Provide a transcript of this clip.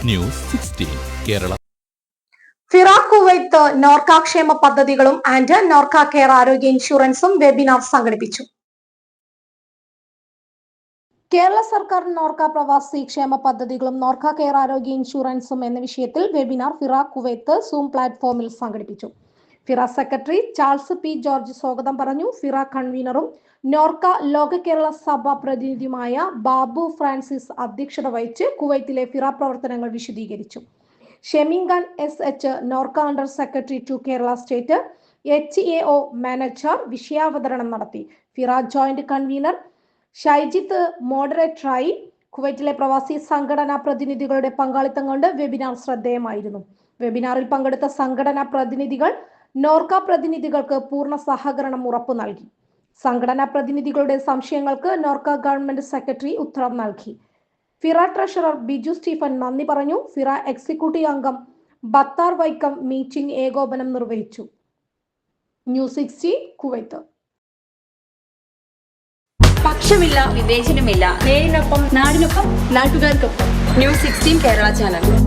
News 16 Kerala. ഫിറ Kuwait Norka ക്ഷേമ പദ്ധതികളും and Norka care ആരോഗ്യ ഇൻഷുറൻസും വെബിനാർ സംഘടിപ്പിച്ചു. കേരള സർക്കാർ നോർക്ക പ്രവാസി ക്ഷേമ പദ്ധതികളും നോർക്ക കെയർ ആരോഗ്യ ഇൻഷുറൻസും എന്ന വിഷയത്തിൽ വെബിനാർ ഫിറ കുവൈത്ത് സൂം പ്ലാറ്റ്ഫോമിൽ സംഘടിപ്പിച്ചു. ഫിറ സെക്രട്ടറി ചാൾസ് പി ജോർജ് സ്വാഗതം പറഞ്ഞു. ഫിറ കൺവീനറും നോർക്ക ലോക കേരള സഭ പ്രതിനിധിയുമായ ബാബു ഫ്രാൻസിസ് അധ്യക്ഷത വഹിച്ച് കുവൈത്തിലെ ഫിറ പ്രവർത്തനങ്ങൾ വിശദീകരിച്ചു. ഷെമിംഗാൻ SH NORKA under secretary to Kerala state HAO manager വിഷയാവതരണം നടത്തി. ഫിറ ജോയിന്റ് കൺവീനർ ഷൈജിത്ത് മോഡറേറ്ററായി. കുവൈറ്റിലെ പ്രവാസി സംഘടനാ പ്രതിനിധികളുടെ പങ്കാളിത്തം കൊണ്ട് വെബിനാർ ശ്രദ്ധേയമായിരുന്നു. വെബിനാറിൽ പങ്കെടുത്ത സംഘടനാ പ്രതിനിധികൾ നോർക്ക പ്രതിനിധികൾക്ക് പൂർണ്ണ സഹകരണം ഉറപ്പു നൽകി. സംഘടനാ പ്രതിനിധികളുടെ സംശയങ്ങൾക്ക് നോർക്ക ഗവൺമെന്റ് സെക്രട്ടറി ഉത്തരം നൽകി. ഫിറ ട്രഷറർ ബിജു സ്റ്റീഫൻ നന്ദി പറഞ്ഞു. ഫിറ എക്സിക്യൂട്ടീവ് അംഗം ബത്താർ വൈക്കം മീറ്റിംഗ് ഏകോപനം നിർവഹിച്ചു. News 16 Kuwait. പക്ഷമില്ല, വിവേചനമില്ല. നേരിനൊപ്പം, നാടിനൊപ്പം, നാട്ടുകാർക്കൊപ്പം. News 16 Kerala channel.